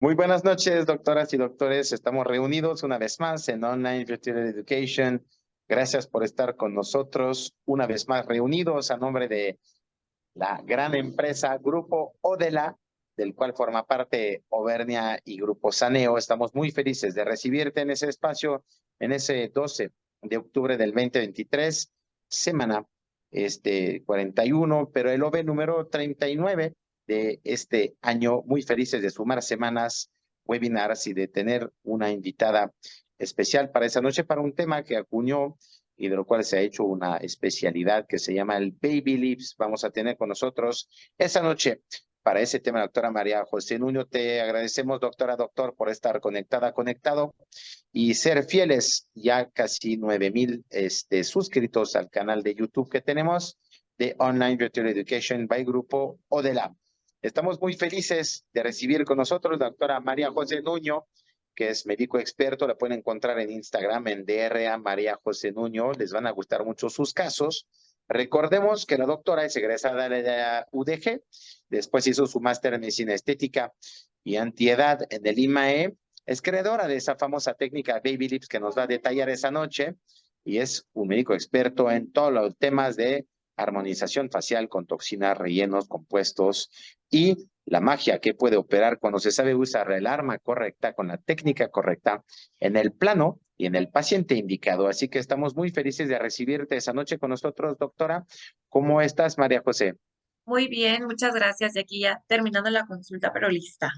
Muy buenas noches, doctoras y doctores. Estamos reunidos una vez más en Online Virtual Education. Gracias por estar con nosotros una vez más reunidos a nombre de la gran empresa Grupo Odela, del cual forma parte Obernia y Grupo Saneo. Estamos muy felices de recibirte en ese espacio, en ese 12 de octubre del 2023, semana 41, pero el OVE número 39 de este año. Muy felices de sumar semanas, webinars y de tener una invitada especial para esa noche, para un tema que acuñó y de lo cual se ha hecho una especialidad que se llama el Baby Lips. Vamos a tener con nosotros esa noche para ese tema, doctora María José Nuño. Te agradecemos, doctor, por estar conectado y ser fieles, ya casi 9,000 suscritos al canal de YouTube que tenemos de Online Virtual Education by Grupo Odela. Estamos muy felices de recibir con nosotros la doctora María José Nuño, que es médico experto. La pueden encontrar en Instagram en DRA María José Nuño. Les van a gustar mucho sus casos. Recordemos que la doctora es egresada de la UDG, después hizo su máster en medicina estética y antiedad en el IMAE, es creadora de esa famosa técnica Baby Lips que nos va a detallar esa noche y es un médico experto en todos los temas de armonización facial con toxinas, rellenos, compuestos y la magia que puede operar cuando se sabe usar el arma correcta con la técnica correcta en el plano y en el paciente indicado. Así que estamos muy felices de recibirte esa noche con nosotros, doctora. ¿Cómo estás, María José? Muy bien, muchas gracias. De aquí ya terminando la consulta, pero lista.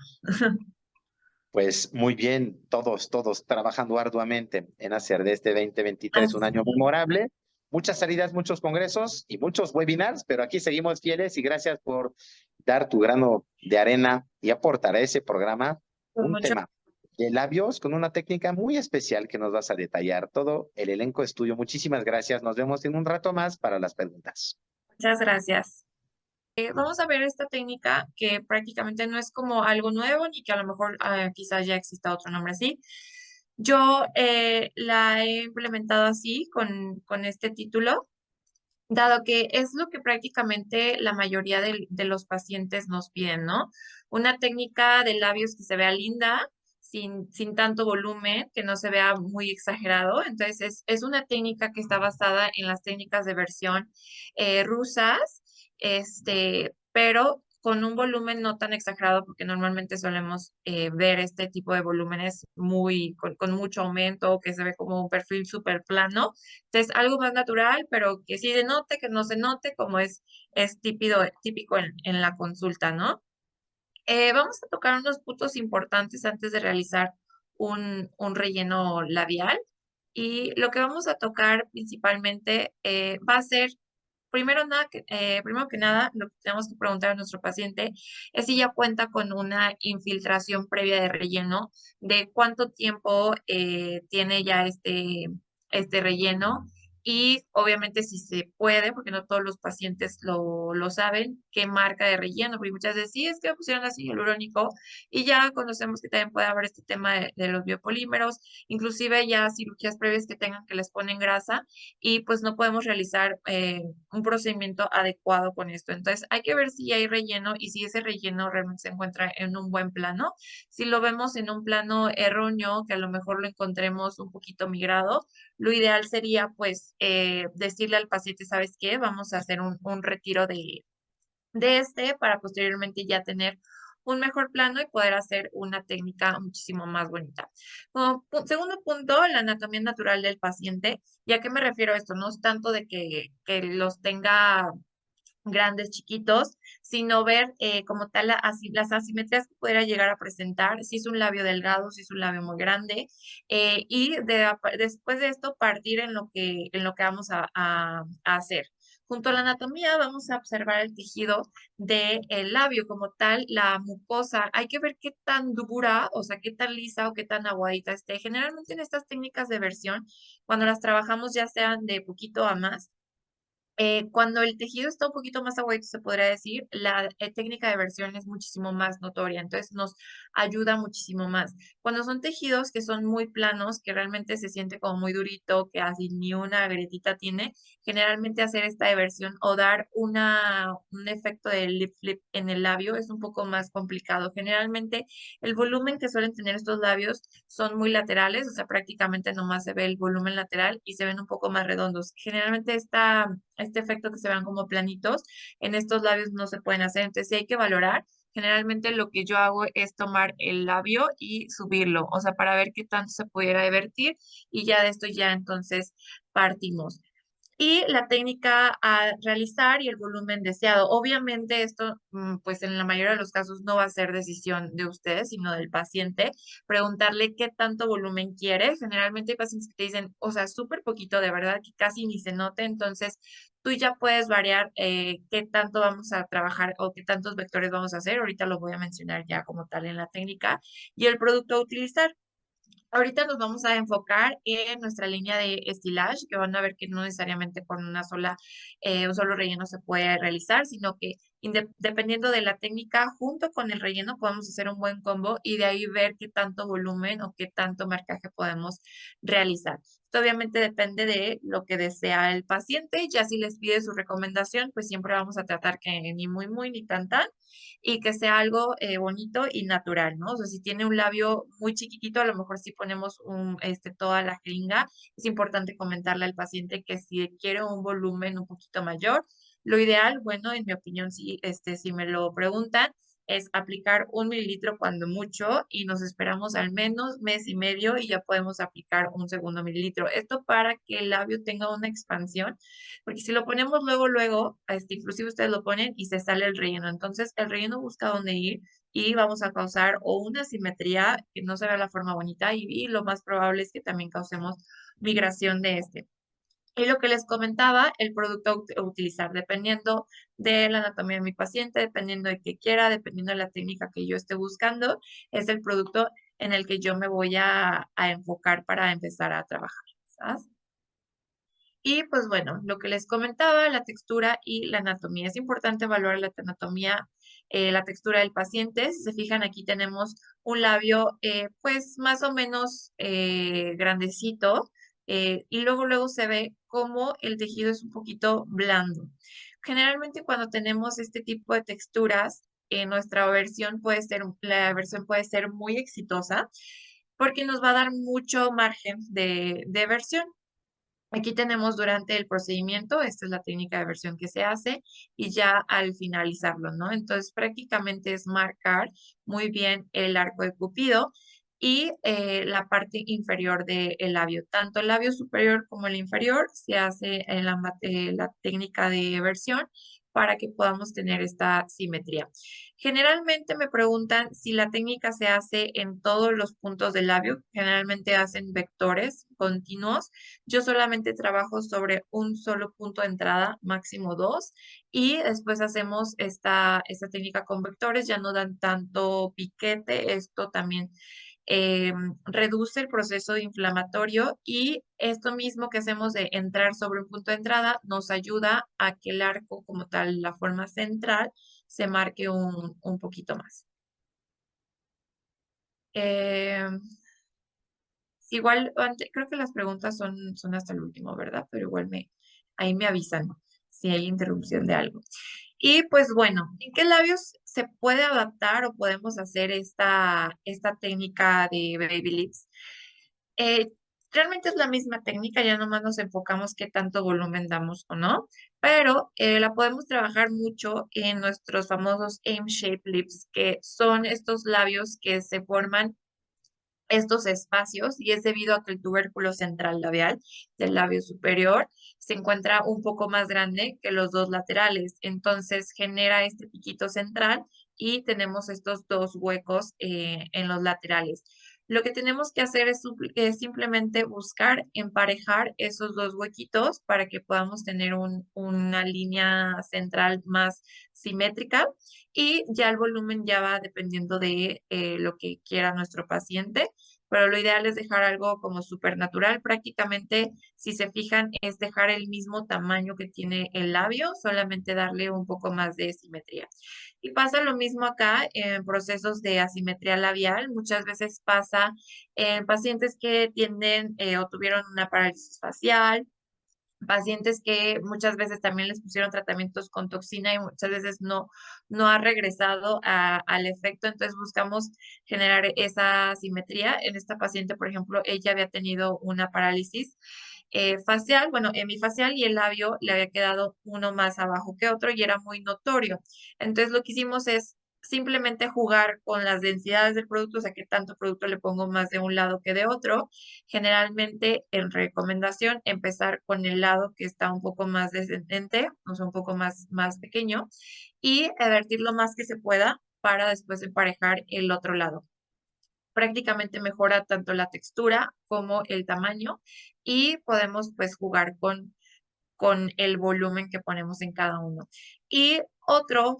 Pues muy bien, todos trabajando arduamente en hacer de este 2023 un año Así, memorable. Muchas salidas, muchos congresos y muchos webinars, pero aquí seguimos fieles y gracias por dar tu grano de arena y aportar a ese programa con un mucho, tema de labios con una técnica muy especial que nos vas a detallar. Todo el elenco es tuyo. Muchísimas gracias. Nos vemos en un rato más para las preguntas. muchas gracias. Vamos a ver esta técnica que prácticamente no es como algo nuevo ni que a lo mejor quizás ya exista otro nombre así. Yo la he implementado así con este título, dado que es lo que prácticamente la mayoría de los pacientes nos piden, ¿no? Una técnica de labios que se vea linda, sin tanto volumen, que no se vea muy exagerado. Entonces, es una técnica que está basada en las técnicas de versión rusas, pero con un volumen no tan exagerado, porque normalmente solemos ver este tipo de volúmenes con mucho aumento, que se ve como un perfil súper plano. Entonces, algo más natural, pero que sí se note, que no se note, como es típico en la consulta, ¿no? Vamos a tocar unos puntos importantes antes de realizar un relleno labial. Y lo que vamos a tocar principalmente va a ser, primero que nada, lo que tenemos que preguntar a nuestro paciente es si ya cuenta con una infiltración previa de relleno, de cuánto tiempo tiene ya este relleno y obviamente si se puede, porque no todos los pacientes lo saben, qué marca de relleno, porque muchas veces sí es que me pusieron así hialurónico y ya conocemos que también puede haber este tema de los biopolímeros, inclusive ya cirugías previas que tengan que les ponen grasa y pues no podemos realizar un procedimiento adecuado con esto. Entonces hay que ver si hay relleno y si ese relleno realmente se encuentra en un buen plano. Si lo vemos en un plano erróneo, que a lo mejor lo encontremos un poquito migrado, lo ideal sería pues decirle al paciente, ¿sabes qué? Vamos a hacer un retiro de este para posteriormente ya tener un mejor plano y poder hacer una técnica muchísimo más bonita. Como segundo punto, la anatomía natural del paciente. ¿Y a qué me refiero a esto? No es tanto de que los tenga grandes, chiquitos, sino ver como tal las asimetrías que pudiera llegar a presentar, si es un labio delgado, si es un labio muy grande, después de esto partir en lo que vamos a hacer. Junto a la anatomía vamos a observar el tejido del labio como tal, la mucosa. Hay que ver qué tan dura, o sea, qué tan lisa o qué tan aguadita esté. Generalmente en estas técnicas de versión, cuando las trabajamos ya sean de poquito a más, Cuando el tejido está un poquito más aguadito, se podría decir, la técnica de versión es muchísimo más notoria, entonces nos ayuda muchísimo más. Cuando son tejidos que son muy planos, que realmente se siente como muy durito, que así ni una grietita tiene, generalmente hacer esta eversión o dar un efecto de lip flip en el labio es un poco más complicado. Generalmente el volumen que suelen tener estos labios son muy laterales, o sea, prácticamente nomás se ve el volumen lateral y se ven un poco más redondos. Generalmente este efecto que se vean como planitos, en estos labios no se pueden hacer, entonces sí hay que valorar. Generalmente lo que yo hago es tomar el labio y subirlo, o sea, para ver qué tanto se pudiera divertir y ya de esto ya entonces partimos. Y la técnica a realizar y el volumen deseado. Obviamente esto, pues en la mayoría de los casos no va a ser decisión de ustedes, sino del paciente. Preguntarle qué tanto volumen quiere. Generalmente hay pacientes que te dicen, o sea, súper poquito, de verdad, que casi ni se note. Entonces, tú ya puedes variar qué tanto vamos a trabajar o qué tantos vectores vamos a hacer. Ahorita lo voy a mencionar ya como tal en la técnica. Y el producto a utilizar. Ahorita nos vamos a enfocar en nuestra línea de estilage, que van a ver que no necesariamente con un solo relleno se puede realizar, sino que dependiendo de la técnica, junto con el relleno podemos hacer un buen combo y de ahí ver qué tanto volumen o qué tanto marcaje podemos realizar. Esto obviamente depende de lo que desea el paciente. Ya si les pide su recomendación, pues siempre vamos a tratar que ni muy, muy, ni tan, tan y que sea algo bonito y natural, ¿no? O sea, si tiene un labio muy chiquitito, a lo mejor si ponemos toda la jeringa, es importante comentarle al paciente que si quiere un volumen un poquito mayor, lo ideal, bueno, en mi opinión, si me lo preguntan, es aplicar 1 mililitro cuando mucho y nos esperamos al menos mes y medio y ya podemos aplicar un segundo mililitro. Esto para que el labio tenga una expansión porque si lo ponemos luego, luego, inclusive ustedes lo ponen y se sale el relleno. Entonces, el relleno busca dónde ir y vamos a causar o una simetría que no se vea la forma bonita y lo más probable es que también causemos migración de este. Y lo que les comentaba, el producto a utilizar, dependiendo de la anatomía de mi paciente, dependiendo de qué quiera, dependiendo de la técnica que yo esté buscando, es el producto en el que yo me voy a enfocar para empezar a trabajar. ¿Sabes? Y pues bueno, lo que les comentaba, la textura y la anatomía. Es importante evaluar la anatomía, la textura del paciente. Si se fijan, aquí tenemos un labio pues más o menos grandecito y luego se ve como el tejido es un poquito blando. Generalmente cuando tenemos este tipo de texturas, la versión puede ser muy exitosa porque nos va a dar mucho margen de versión. Aquí tenemos durante el procedimiento, esta es la técnica de versión que se hace y ya al finalizarlo, ¿no? Entonces prácticamente es marcar muy bien el arco de Cupido y la parte inferior del labio. Tanto el labio superior como el inferior se hace en la técnica de versión para que podamos tener esta simetría. Generalmente me preguntan si la técnica se hace en todos los puntos del labio. Generalmente hacen vectores continuos. Yo solamente trabajo sobre un solo punto de entrada, máximo dos, y después hacemos esta técnica con vectores, ya no dan tanto piquete, esto también reduce el proceso inflamatorio y esto mismo que hacemos de entrar sobre un punto de entrada nos ayuda a que el arco como tal, la forma central, se marque un poquito más. Eh, Igual, creo que las preguntas son hasta el último, ¿verdad? Pero igual ahí me avisan si hay interrupción de algo. Y pues bueno, ¿en qué labios se puede adaptar o podemos hacer esta técnica de baby lips? Eh, Realmente es la misma técnica, ya nomás nos enfocamos qué tanto volumen damos o no, pero la podemos trabajar mucho en nuestros famosos M-shape lips, que son estos labios que se forman estos espacios y es debido a que el tubérculo central labial del labio superior se encuentra un poco más grande que los dos laterales. Entonces genera este piquito central y tenemos estos dos huecos en los laterales. Lo que tenemos que hacer es simplemente buscar emparejar esos dos huequitos para que podamos tener una línea central más simétrica y ya el volumen ya va dependiendo de lo que quiera nuestro paciente pero lo ideal es dejar algo como súper natural. Prácticamente, si se fijan, es dejar el mismo tamaño que tiene el labio, solamente darle un poco más de simetría. Y pasa lo mismo acá en procesos de asimetría labial. Muchas veces pasa en pacientes que tienden o tuvieron una parálisis facial, pacientes que muchas veces también les pusieron tratamientos con toxina y muchas veces no ha regresado al efecto, entonces buscamos generar esa simetría. En esta paciente, por ejemplo, ella había tenido una parálisis facial, bueno, hemifacial, y el labio le había quedado uno más abajo que otro y era muy notorio. Entonces lo que hicimos es simplemente jugar con las densidades del producto, o sea, que tanto producto le pongo más de un lado que de otro. Generalmente, en recomendación, empezar con el lado que está un poco más descendente, o sea, un poco más pequeño, y vertir lo más que se pueda para después emparejar el otro lado. Prácticamente mejora tanto la textura como el tamaño y podemos pues jugar con el volumen que ponemos en cada uno. Y otro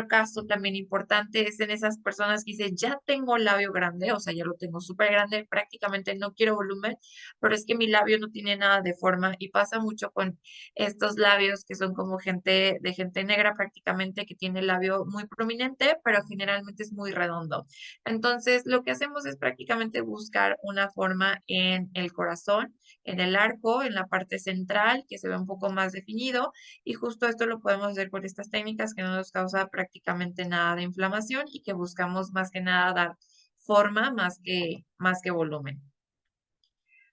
caso también importante es en esas personas que dicen, ya tengo labio grande, o sea, ya lo tengo súper grande, prácticamente no quiero volumen, pero es que mi labio no tiene nada de forma y pasa mucho con estos labios que son como de gente negra prácticamente, que tiene el labio muy prominente, pero generalmente es muy redondo. Entonces, lo que hacemos es prácticamente buscar una forma en el corazón, en el arco, en la parte central, que se ve un poco más definido. Y justo esto lo podemos hacer con estas técnicas que no nos causa prácticamente nada de inflamación y que buscamos más que nada dar forma más que volumen.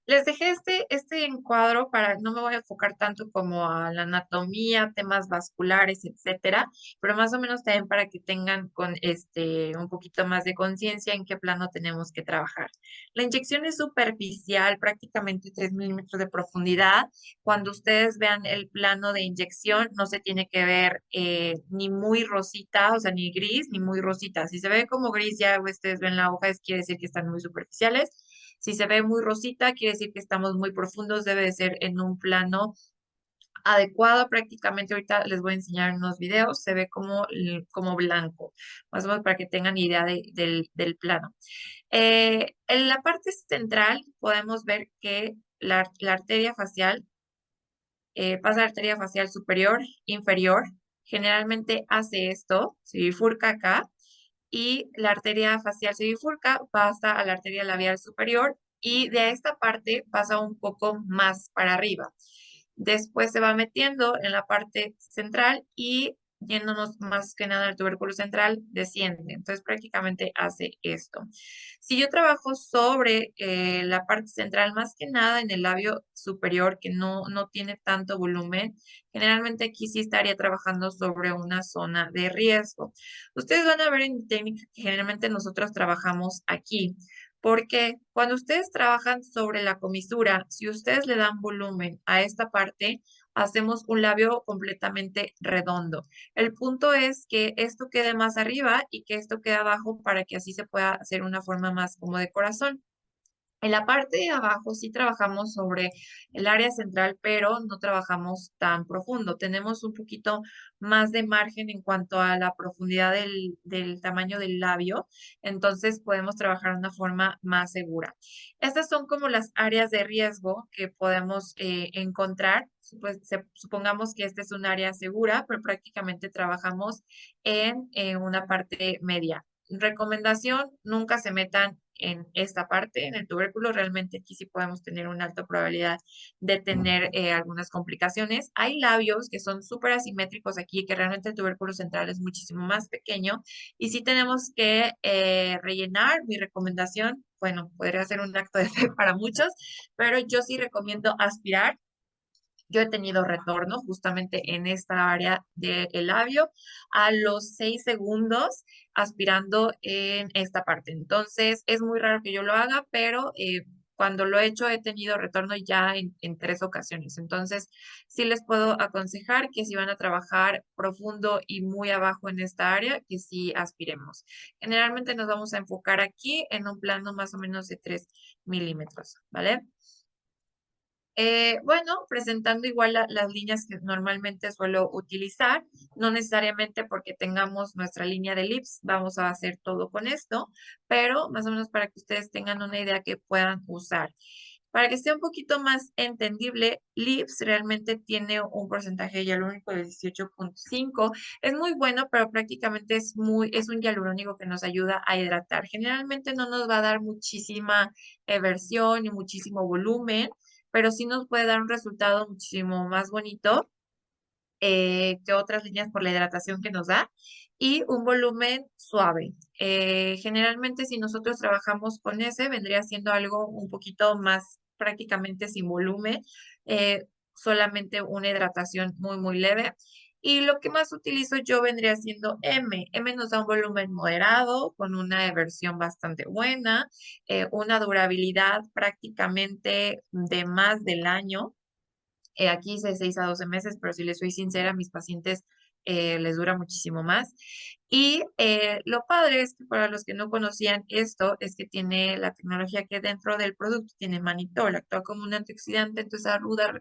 Les dejé este encuadro para, no me voy a enfocar tanto como a la anatomía, temas vasculares, etcétera, pero más o menos también para que tengan un poquito más de conciencia en qué plano tenemos que trabajar. La inyección es superficial, prácticamente 3 milímetros de profundidad. Cuando ustedes vean el plano de inyección, no se tiene que ver ni muy rosita, o sea, ni gris, ni muy rosita. Si se ve como gris, ya ustedes ven la hoja, quiere decir que están muy superficiales. Si se ve muy rosita, quiere decir que estamos muy profundos, debe de ser en un plano adecuado. Prácticamente ahorita les voy a enseñar unos videos, se ve como blanco, más o menos para que tengan idea del plano. En la parte central podemos ver que la arteria facial, pasa la arteria facial superior, inferior, generalmente hace esto, se bifurca acá, y la arteria facial se bifurca, pasa a la arteria labial superior y de esta parte pasa un poco más para arriba. Después se va metiendo en la parte central y yéndonos más que nada al tubérculo central, desciende. Entonces prácticamente hace esto. Si yo trabajo sobre la parte central, más que nada en el labio superior, que no tiene tanto volumen, generalmente aquí sí estaría trabajando sobre una zona de riesgo. Ustedes van a ver en mi técnica que generalmente nosotros trabajamos aquí, porque cuando ustedes trabajan sobre la comisura, si ustedes le dan volumen a esta parte, hacemos un labio completamente redondo. El punto es que esto quede más arriba y que esto quede abajo para que así se pueda hacer una forma más como de corazón. En la parte de abajo sí trabajamos sobre el área central, pero no trabajamos tan profundo. Tenemos un poquito más de margen en cuanto a la profundidad del tamaño del labio, entonces podemos trabajar de una forma más segura. Estas son como las áreas de riesgo que podemos encontrar. Pues, supongamos que esta es un área segura, pero prácticamente trabajamos en una parte media. Recomendación, nunca se metan en esta parte, en el tubérculo. Realmente aquí sí podemos tener una alta probabilidad de tener algunas complicaciones. Hay labios que son súper asimétricos aquí, que realmente el tubérculo central es muchísimo más pequeño y sí tenemos que rellenar. Mi recomendación, bueno, podría ser un acto de fe para muchos, pero yo sí recomiendo aspirar. Yo he tenido retorno justamente en esta área del labio a los 6 segundos aspirando en esta parte. Entonces, es muy raro que yo lo haga, pero cuando lo he hecho he tenido retorno ya en 3 ocasiones. Entonces, sí les puedo aconsejar que si van a trabajar profundo y muy abajo en esta área, que sí aspiremos. Generalmente nos vamos a enfocar aquí en un plano más o menos de 3 milímetros, ¿vale? Bueno, presentando igual las líneas que normalmente suelo utilizar, no necesariamente porque tengamos nuestra línea de lips, vamos a hacer todo con esto, pero más o menos para que ustedes tengan una idea que puedan usar. Para que sea un poquito más entendible, lips realmente tiene un porcentaje hialurónico de 18,5. Es muy bueno, pero prácticamente es un hialurónico que nos ayuda a hidratar. Generalmente no nos va a dar muchísima versión y muchísimo volumen, pero sí nos puede dar un resultado muchísimo más bonito que otras líneas por la hidratación que nos da y un volumen suave. Generalmente si nosotros trabajamos con ese, vendría siendo algo un poquito más prácticamente sin volumen, solamente una hidratación muy, muy leve. Y lo que más utilizo yo vendría siendo M. M nos da un volumen moderado, con una versión bastante buena, una durabilidad prácticamente de más del año. Aquí dice 6 a 12 meses, pero si les soy sincera, a mis pacientes les dura muchísimo más. Y lo padre es que para los que no conocían esto, es que tiene la tecnología que dentro del producto tiene mannitol, actúa como un antioxidante, entonces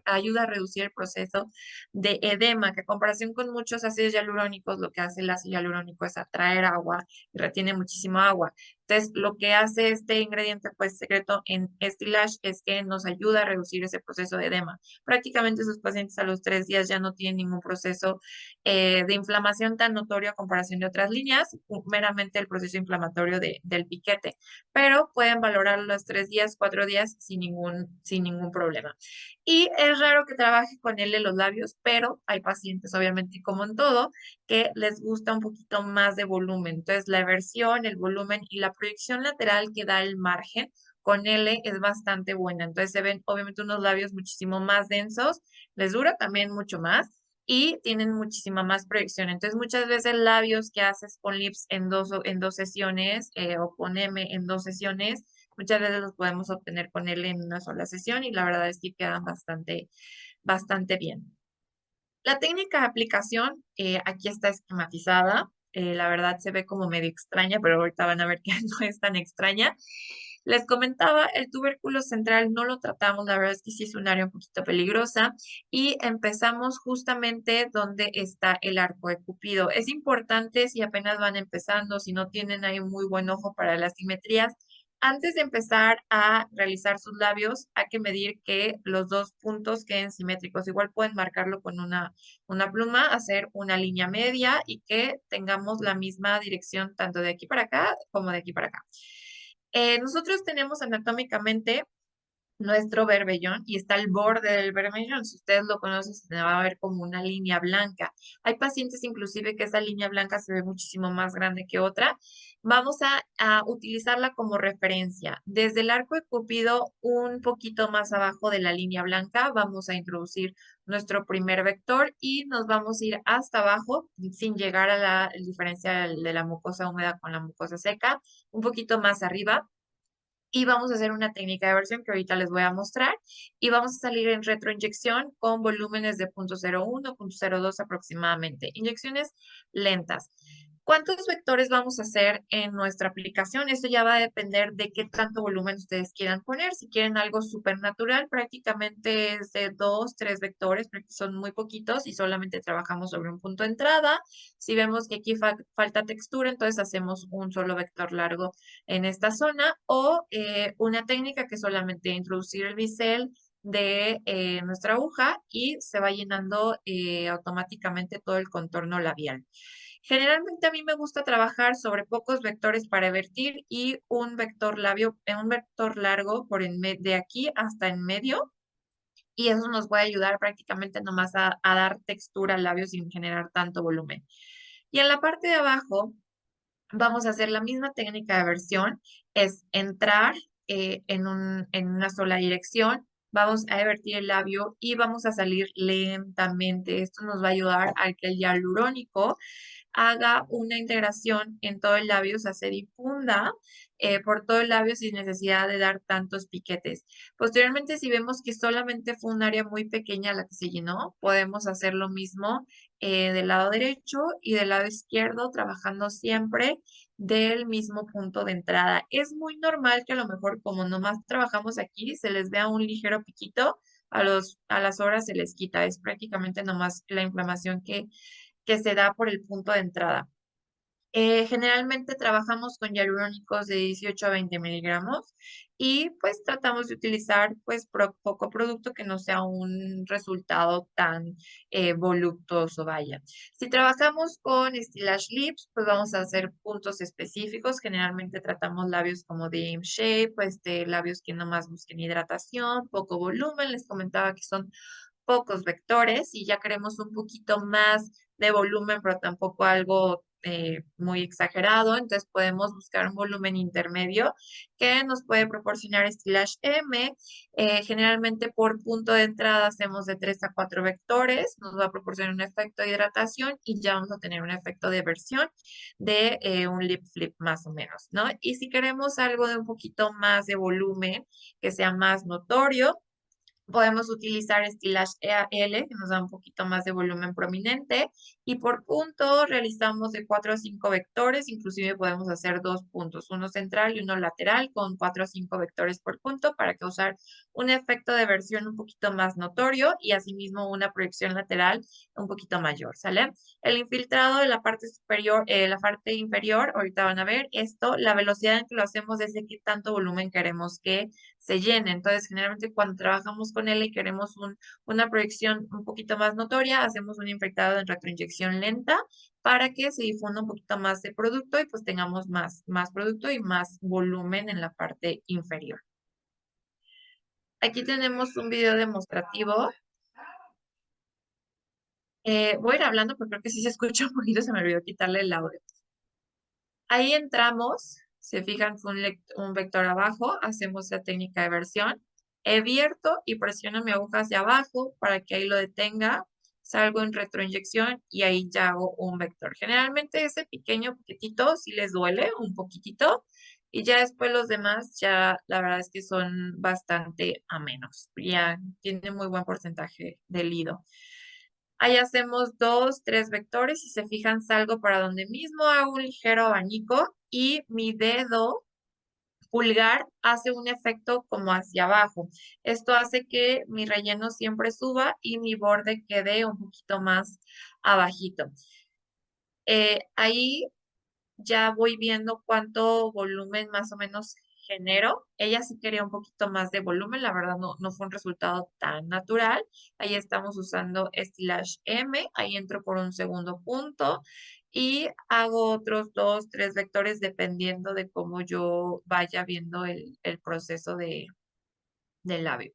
ayuda a reducir el proceso de edema, que a comparación con muchos ácidos hialurónicos, lo que hace el ácido hialurónico es atraer agua y retiene muchísimo agua. Entonces, lo que hace este ingrediente, pues secreto en Estilash, es que nos ayuda a reducir ese proceso de edema. Prácticamente sus pacientes a los 3 días ya no tienen ningún proceso de inflamación tan notorio a comparación de otras líneas, meramente el proceso inflamatorio del piquete, pero pueden valorar los 3 días, 4 días sin ningún problema. Y es raro que trabaje con él en los labios, pero hay pacientes, obviamente, como en todo, que les gusta un poquito más de volumen. Entonces, la versión, el volumen y la proyección lateral que da el margen con L es bastante buena. Entonces se ven obviamente unos labios muchísimo más densos, les dura también mucho más y tienen muchísima más proyección. Entonces muchas veces labios que haces con lips en dos sesiones o con M en 2 sesiones, muchas veces los podemos obtener con L en una sola sesión y la verdad es que quedan bastante, bastante bien. La técnica de aplicación aquí está esquematizada. La verdad se ve como medio extraña, pero ahorita van a ver que no es tan extraña. Les comentaba, el tubérculo central no lo tratamos, la verdad es que sí es un área un poquito peligrosa y empezamos justamente donde está el arco de Cupido. Es importante si apenas van empezando, si no tienen ahí un muy buen ojo para las simetrías, antes de empezar a realizar sus labios, hay que medir que los dos puntos queden simétricos. Igual pueden marcarlo con una pluma, hacer una línea media y que tengamos la misma dirección tanto de aquí para acá como de aquí para acá. Nosotros tenemos anatómicamente nuestro berbellón y está el borde del berbellón. Si ustedes lo conocen, se va a ver como una línea blanca. Hay pacientes inclusive que esa línea blanca se ve muchísimo más grande que otra. Vamos a utilizarla como referencia. Desde el arco de Cupido, un poquito más abajo de la línea blanca, vamos a introducir nuestro primer vector y nos vamos a ir hasta abajo sin llegar a la diferencia de la mucosa húmeda con la mucosa seca, un poquito más arriba y vamos a hacer una técnica de versión que ahorita les voy a mostrar y vamos a salir en retroinyección con volúmenes de 0,01, 0,02 aproximadamente. Inyecciones lentas. ¿Cuántos vectores vamos a hacer en nuestra aplicación? Esto ya va a depender de qué tanto volumen ustedes quieran poner. Si quieren algo súper natural, prácticamente es de 2, 3 vectores, porque son muy poquitos y solamente trabajamos sobre un punto de entrada. Si vemos que aquí falta textura, entonces hacemos un solo vector largo en esta zona o una técnica que es solamente introducir el bisel de nuestra aguja y se va llenando automáticamente todo el contorno labial. Generalmente a mí me gusta trabajar sobre pocos vectores para vertir y un vector labio, un vector largo de aquí hasta en medio y eso nos puede ayudar prácticamente nomás a dar textura al labio sin generar tanto volumen. Y en la parte de abajo vamos a hacer la misma técnica de versión, es entrar en una sola dirección, vamos a evertir el labio y vamos a salir lentamente. Esto nos va a ayudar a que el hialurónico haga una integración en todo el labio, o sea, se difunda por todo el labio sin necesidad de dar tantos piquetes. Posteriormente, si vemos que solamente fue un área muy pequeña la que se llenó, podemos hacer lo mismo del lado derecho y del lado izquierdo, trabajando siempre del mismo punto de entrada. Es muy normal que a lo mejor como nomás trabajamos aquí, se les vea un ligero piquito, a las horas se les quita. Es prácticamente nomás la inflamación que se da por el punto de entrada. Generalmente trabajamos con hialurónicos de 18 a 20 miligramos y pues tratamos de utilizar pues poco producto que no sea un resultado tan voluptuoso, vaya. Si trabajamos con Stylish Lips, pues vamos a hacer puntos específicos. Generalmente tratamos labios como de M Shape, pues de labios que nomás busquen hidratación, poco volumen. Les comentaba que son pocos vectores y ya queremos un poquito más de volumen, pero tampoco algo muy exagerado. Entonces podemos buscar un volumen intermedio que nos puede proporcionar Stylish M. Generalmente por punto de entrada hacemos de 3 a 4 vectores. Nos va a proporcionar un efecto de hidratación y ya vamos a tener un efecto de versión de un lip flip más o menos, ¿no? Y si queremos algo de un poquito más de volumen, que sea más notorio, podemos utilizar Stylash EAL, que nos da un poquito más de volumen prominente. Y por punto realizamos de 4 a 5 vectores. Inclusive podemos hacer dos puntos, uno central y uno lateral, con 4 a 5 vectores por punto para causar un efecto de versión un poquito más notorio y asimismo una proyección lateral un poquito mayor, ¿sale? El infiltrado de la parte superior, la parte inferior, ahorita van a ver esto, la velocidad en que lo hacemos es de qué tanto volumen queremos que se llene. Entonces, generalmente cuando trabajamos con él y queremos una proyección un poquito más notoria, hacemos un infectado en retroinyección lenta para que se difunda un poquito más de producto y pues tengamos más producto y más volumen en la parte inferior. Aquí tenemos un video demostrativo. Voy a ir hablando porque creo que sí se escucha un poquito, se me olvidó quitarle el audio. Ahí entramos, se fijan, fue un vector abajo, hacemos la técnica de versión, evierto y presiono mi aguja hacia abajo para que ahí lo detenga, salgo en retroinyección y ahí ya hago un vector. Generalmente ese pequeño poquitito sí les duele un poquitito y ya después los demás ya la verdad es que son bastante amenos, ya tiene muy buen porcentaje de lido. Ahí hacemos dos, tres vectores. Si se fijan, salgo para donde mismo, hago un ligero abanico y mi dedo pulgar hace un efecto como hacia abajo. Esto hace que mi relleno siempre suba y mi borde quede un poquito más abajito. Ahí ya voy viendo cuánto volumen más o menos genero. Ella sí quería un poquito más de volumen, la verdad no fue un resultado tan natural. Ahí estamos usando Stylash M, ahí entro por un segundo punto y hago otros dos, tres vectores dependiendo de cómo yo vaya viendo el proceso del labio.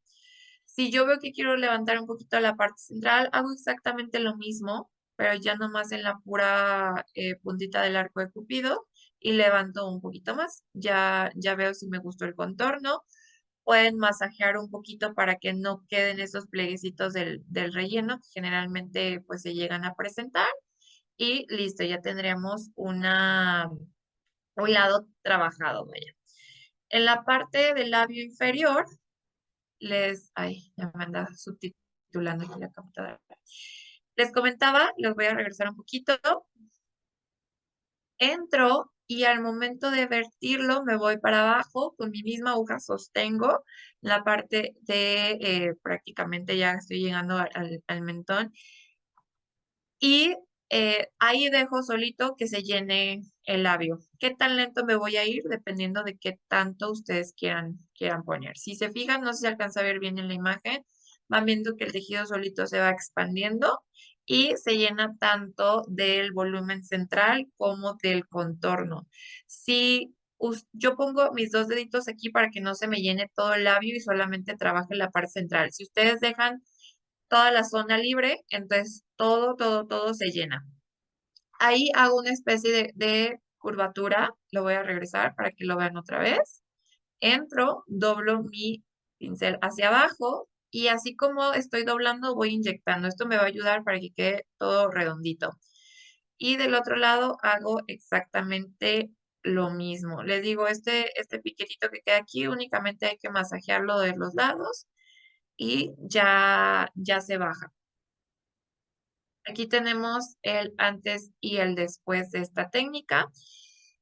Si yo veo que quiero levantar un poquito la parte central, hago exactamente lo mismo, pero ya nomás en la pura puntita del arco de Cupido y levanto un poquito más. Ya veo si me gustó el contorno. Pueden masajear un poquito para que no queden esos pleguecitos del relleno que generalmente pues se llegan a presentar. Y listo, ya tendremos un lado trabajado, vaya. En la parte del labio inferior, ya me anda subtitulando aquí la computadora. Les comentaba, les voy a regresar un poquito. Entro y al momento de vertirlo me voy para abajo, con mi misma aguja sostengo la parte de prácticamente ya estoy llegando al mentón y ahí dejo solito que se llene el labio. ¿Qué tan lento me voy a ir? Dependiendo de qué tanto ustedes quieran poner. Si se fijan, no sé si alcanza a ver bien en la imagen, van viendo que el tejido solito se va expandiendo y se llena tanto del volumen central como del contorno. Si yo pongo mis dos deditos aquí para que no se me llene todo el labio y solamente trabaje la parte central. Si ustedes dejan toda la zona libre, entonces todo se llena. Ahí hago una especie de curvatura, lo voy a regresar para que lo vean otra vez. Entro, doblo mi pincel hacia abajo y así como estoy doblando, voy inyectando. Esto me va a ayudar para que quede todo redondito. Y del otro lado hago exactamente lo mismo. Les digo, este piquetito que queda aquí, únicamente hay que masajearlo de los lados y ya se baja. Aquí tenemos el antes y el después de esta técnica.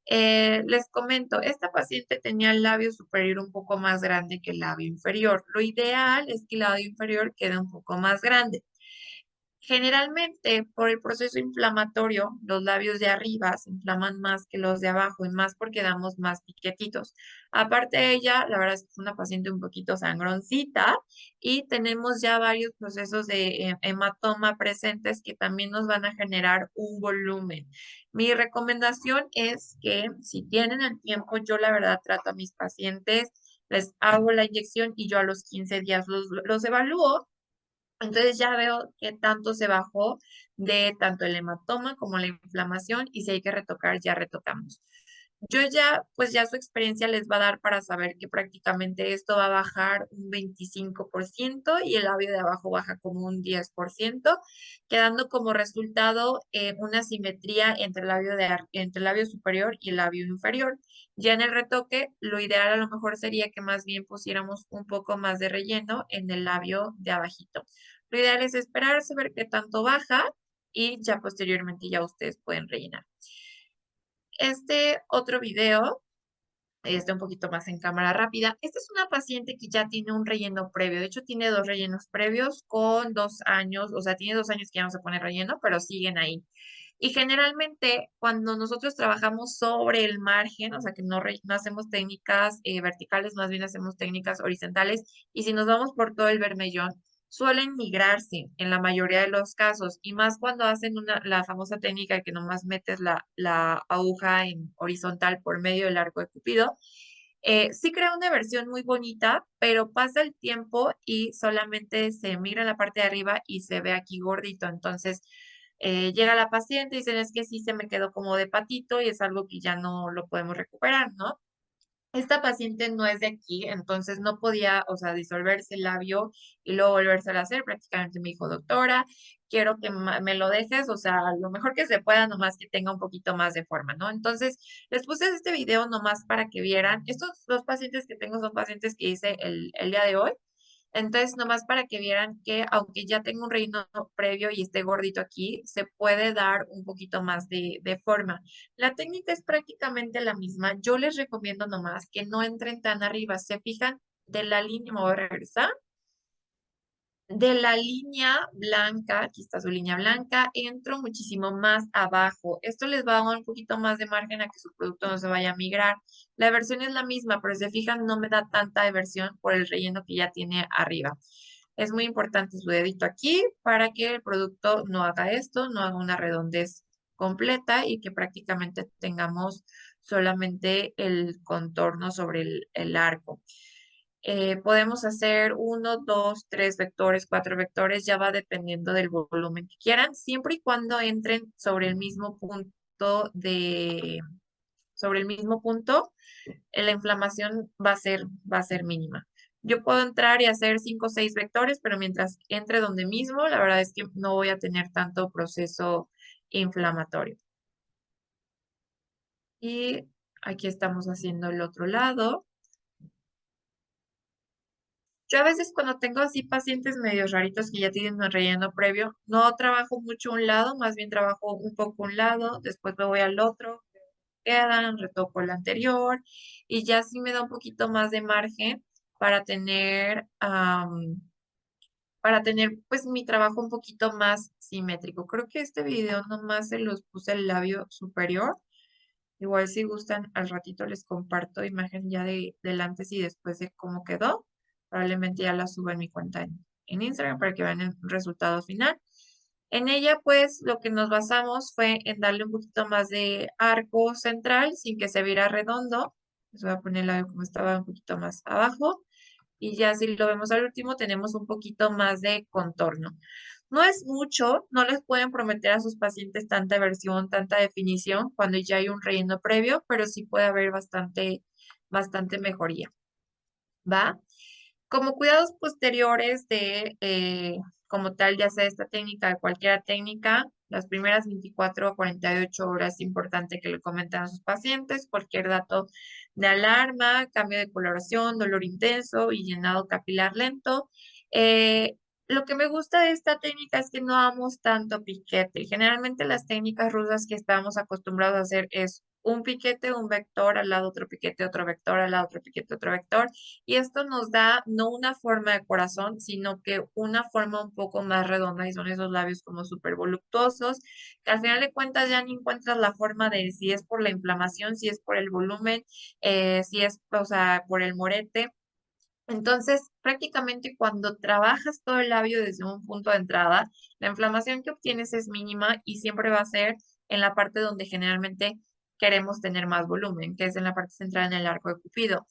Les comento, esta paciente tenía el labio superior un poco más grande que el labio inferior. Lo ideal es que el labio inferior quede un poco más grande. Generalmente, por el proceso inflamatorio, los labios de arriba se inflaman más que los de abajo y más porque damos más piquetitos. Aparte de ella, la verdad es que es una paciente un poquito sangroncita y tenemos ya varios procesos de hematoma presentes que también nos van a generar un volumen. Mi recomendación es que si tienen el tiempo, yo la verdad trato a mis pacientes, les hago la inyección y yo a los 15 días los evalúo, entonces ya veo qué tanto se bajó de tanto el hematoma como la inflamación y si hay que retocar, ya retocamos. Yo ya, pues ya su experiencia les va a dar para saber que prácticamente esto va a bajar un 25% y el labio de abajo baja como un 10%, quedando como resultado una simetría entre entre el labio superior y el labio inferior. Ya en el retoque, lo ideal a lo mejor sería que más bien pusiéramos un poco más de relleno en el labio de abajito. Lo ideal es esperarse, ver qué tanto baja y ya posteriormente ya ustedes pueden rellenar. Este otro video, un poquito más en cámara rápida. Esta es una paciente que ya tiene un relleno previo. De hecho, tiene dos rellenos previos con 2 años. O sea, tiene 2 años que ya no se pone relleno, pero siguen ahí. Y generalmente, cuando nosotros trabajamos sobre el margen, o sea, que no hacemos técnicas verticales, más bien hacemos técnicas horizontales, y si nos vamos por todo el bermellón, suelen migrarse en la mayoría de los casos, y más cuando hacen la famosa técnica que nomás metes la aguja en horizontal por medio del arco de Cupido. Sí crea una versión muy bonita, pero pasa el tiempo y solamente se migra la parte de arriba y se ve aquí gordito. Entonces, llega la paciente y dicen, es que sí se me quedó como de patito y es algo que ya no lo podemos recuperar, ¿no? Esta paciente no es de aquí, entonces no podía, o sea, disolverse el labio y luego volverse a hacer. Prácticamente me dijo, doctora, quiero que me lo dejes, o sea, lo mejor que se pueda, nomás que tenga un poquito más de forma, ¿no? Entonces, les puse este video nomás para que vieran. Estos dos pacientes que tengo son pacientes que hice el día de hoy. Entonces, nomás para que vieran que aunque ya tengo un relleno previo y esté gordito aquí, se puede dar un poquito más de forma. La técnica es prácticamente la misma. Yo les recomiendo nomás que no entren tan arriba. Se fijan de la línea, me voy a regresar. De la línea blanca, aquí está su línea blanca, entro muchísimo más abajo. Esto les va a dar un poquito más de margen a que su producto no se vaya a migrar. La versión es la misma, pero si se fijan, no me da tanta diversión por el relleno que ya tiene arriba. Es muy importante su dedito aquí para que el producto no haga esto, no haga una redondez completa y que prácticamente tengamos solamente el contorno sobre el arco. Podemos hacer 1, 2, 3 vectores, 4 vectores, ya va dependiendo del volumen que quieran, siempre y cuando entren sobre el mismo punto sobre el mismo punto, la inflamación va a ser mínima. Yo puedo entrar y hacer 5 o 6 vectores, pero mientras entre donde mismo, la verdad es que no voy a tener tanto proceso inflamatorio. Y aquí estamos haciendo el otro lado. Yo a veces cuando tengo así pacientes medio raritos que ya tienen un relleno previo, no trabajo mucho un lado, más bien trabajo un poco un lado, después me voy al otro, quedan, retoco el anterior y ya sí me da un poquito más de margen para tener pues mi trabajo un poquito más simétrico. Creo que este video nomás se los puse el labio superior. Igual si gustan, al ratito les comparto imagen ya del antes y después de cómo quedó. Probablemente ya la suba en mi cuenta en Instagram para que vean el resultado final. En ella, pues, lo que nos basamos fue en darle un poquito más de arco central sin que se viera redondo. Les voy a poner la como estaba un poquito más abajo. Y ya si lo vemos al último, tenemos un poquito más de contorno. No es mucho, no les pueden prometer a sus pacientes tanta versión, tanta definición cuando ya hay un relleno previo, pero sí puede haber bastante mejoría, ¿va? Como cuidados posteriores como tal, ya sea esta técnica, de cualquier técnica, las primeras 24 a 48 horas es importante que le comenten a sus pacientes cualquier dato de alarma, cambio de coloración, dolor intenso y llenado capilar lento. Eh, lo que me gusta de esta técnica es que no damos tanto piquete. Generalmente las técnicas rusas que estamos acostumbrados a hacer es un piquete, un vector, al lado otro piquete, otro vector, al lado otro piquete, otro vector. Y esto nos da no una forma de corazón, sino que una forma un poco más redonda y son esos labios como súper voluptuosos, que al final de cuentas ya ni encuentras la forma de si es por la inflamación, si es por el volumen, si es, o sea, por el morete. Entonces, prácticamente cuando trabajas todo el labio desde un punto de entrada, la inflamación que obtienes es mínima y siempre va a ser en la parte donde generalmente queremos tener más volumen, que es en la parte central en el arco de Cupido.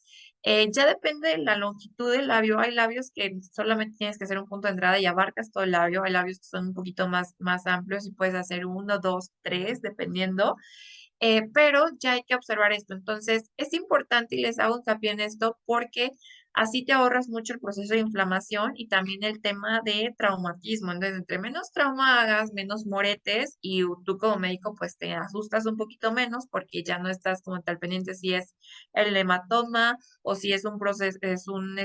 Ya depende de la longitud del labio. Hay labios que solamente tienes que hacer un punto de entrada y abarcas todo el labio. Hay labios que son un poquito más amplios y puedes hacer uno, dos, tres, dependiendo. Pero ya hay que observar esto. Entonces, es importante y les hago hincapié en esto porque así te ahorras mucho el proceso de inflamación y también el tema de traumatismo. Entonces, entre menos trauma hagas, menos moretes y tú como médico pues te asustas un poquito menos porque ya no estás como tal pendiente si es el hematoma o si es un proceso, es un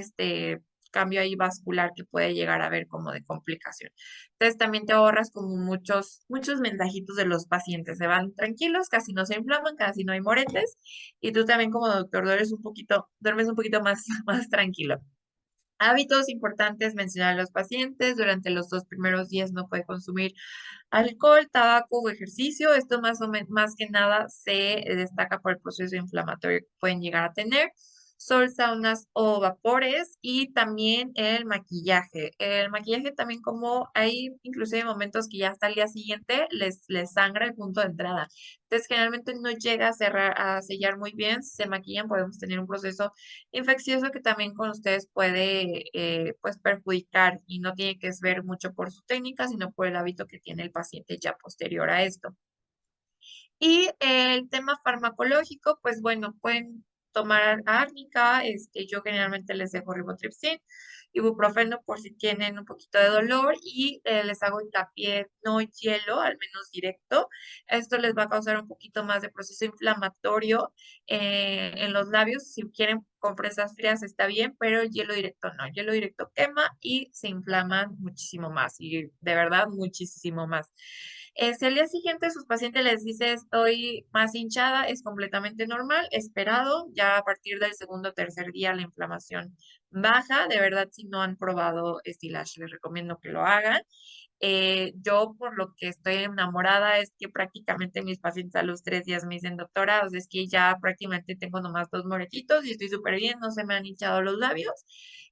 cambio ahí vascular que puede llegar a haber como de complicación. Entonces también te ahorras como muchos mensajitos de los pacientes. Se van tranquilos, casi no se inflaman, casi no hay moretes. Y tú también como doctor duermes un poquito más, más tranquilo. Hábitos importantes mencionar a los pacientes. Durante los 2 primeros días no puede consumir alcohol, tabaco o ejercicio. Esto más que nada se destaca por el proceso inflamatorio que pueden llegar a tener. Sol, saunas o vapores y también el maquillaje. El maquillaje también como hay inclusive momentos que ya hasta el día siguiente les sangra el punto de entrada. Entonces generalmente no llega a cerrar, a sellar muy bien. Si se maquillan podemos tener un proceso infeccioso que también con ustedes puede pues perjudicar y no tiene que ver mucho por su técnica, sino por el hábito que tiene el paciente ya posterior a esto. Y el tema farmacológico, pues bueno, pueden tomar árnica, yo generalmente les dejo ribotripsin, ibuprofeno por si tienen un poquito de dolor y les hago hincapié no hielo, al menos directo. Esto les va a causar un poquito más de proceso inflamatorio en los labios. Si quieren compresas frías está bien, pero el hielo directo no. El hielo directo quema y se inflaman muchísimo más y de verdad muchísimo más. Si al día siguiente sus pacientes les dice estoy más hinchada, es completamente normal, esperado. Ya a partir del segundo o tercer día la inflamación baja. De verdad, si no han probado Estilash, les recomiendo que lo hagan. Yo por lo que estoy enamorada es que prácticamente mis pacientes a los 3 días me dicen, doctora, o sea, es que ya prácticamente tengo nomás 2 moretitos y estoy súper bien, no se me han hinchado los labios.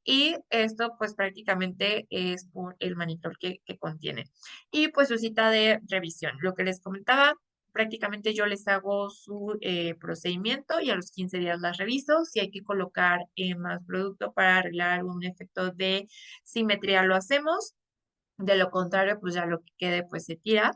Y esto pues prácticamente es por el manitol que contiene. Y pues su cita de revisión. Lo que les comentaba, prácticamente yo les hago su procedimiento y a los 15 días las reviso. Si hay que colocar más producto para arreglar algún efecto de simetría, lo hacemos. De lo contrario, pues ya lo que quede, pues se tira.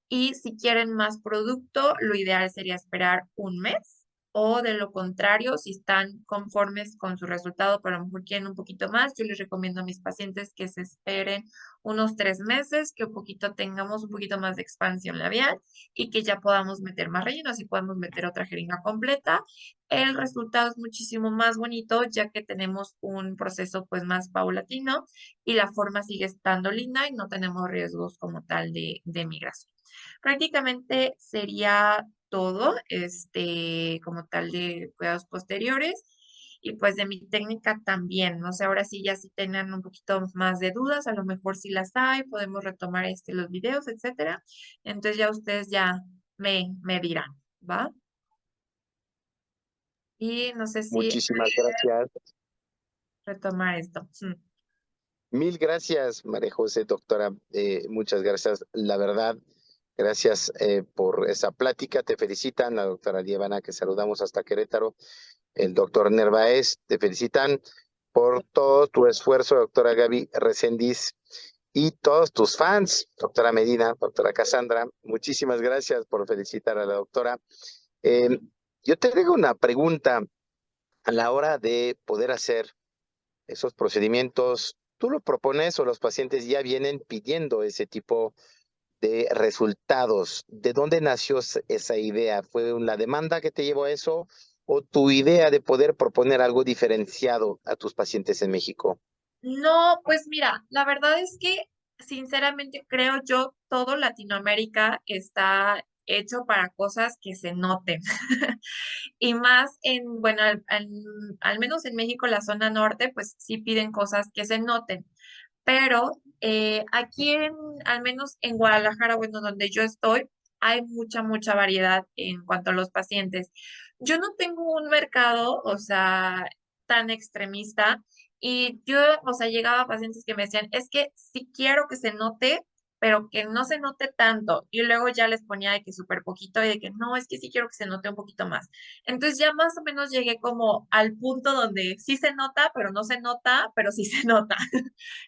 Y si quieren más producto, lo ideal sería esperar un mes. O de lo contrario, si están conformes con su resultado, pero a lo mejor quieren un poquito más, yo les recomiendo a mis pacientes que se esperen unos 3 meses, que un poquito tengamos un poquito más de expansión labial y que ya podamos meter más relleno, así podemos meter otra jeringa completa. El resultado es muchísimo más bonito, ya que tenemos un proceso pues más paulatino y la forma sigue estando linda y no tenemos riesgos como tal de migración. Prácticamente sería todo, como tal de cuidados posteriores. Y pues de mi técnica también, no sé, ahora sí ya si tengan un poquito más de dudas, a lo mejor si las hay, podemos retomar los videos, etcétera. Entonces ya ustedes ya me dirán, ¿va? Y no sé si Muchísimas gracias. retomar esto. Mil gracias, María José, doctora. Muchas gracias. La verdad, gracias por esa plática. Te felicitan la doctora Lievana, que saludamos hasta Querétaro. El doctor Nerváez, te felicitan por todo tu esfuerzo, doctora Gaby Reséndiz, y todos tus fans, doctora Medina, doctora Cassandra. Muchísimas gracias por felicitar a la doctora. Eh, yo te digo una pregunta a la hora de poder hacer esos procedimientos. ¿Tú lo propones o los pacientes ya vienen pidiendo ese tipo de resultados? ¿De dónde nació esa idea? ¿Fue una demanda que te llevó a eso o tu idea de poder proponer algo diferenciado a tus pacientes en México? No, pues mira, la verdad es que sinceramente creo yo todo Latinoamérica está hecho para cosas que se noten. Y más en, bueno, al menos en México, la zona norte, pues sí piden cosas que se noten. Pero aquí al menos en Guadalajara, bueno, donde yo estoy, hay mucha variedad en cuanto a los pacientes. Yo no tengo un mercado, o sea, tan extremista y yo, o sea, llegaba a pacientes que me decían, es que sí quiero que se note, pero que no se note tanto. Y luego ya les ponía de que súper poquito y de que no, es que sí quiero que se note un poquito más. Entonces ya más o menos llegué como al punto donde sí se nota, pero no se nota, pero sí se nota.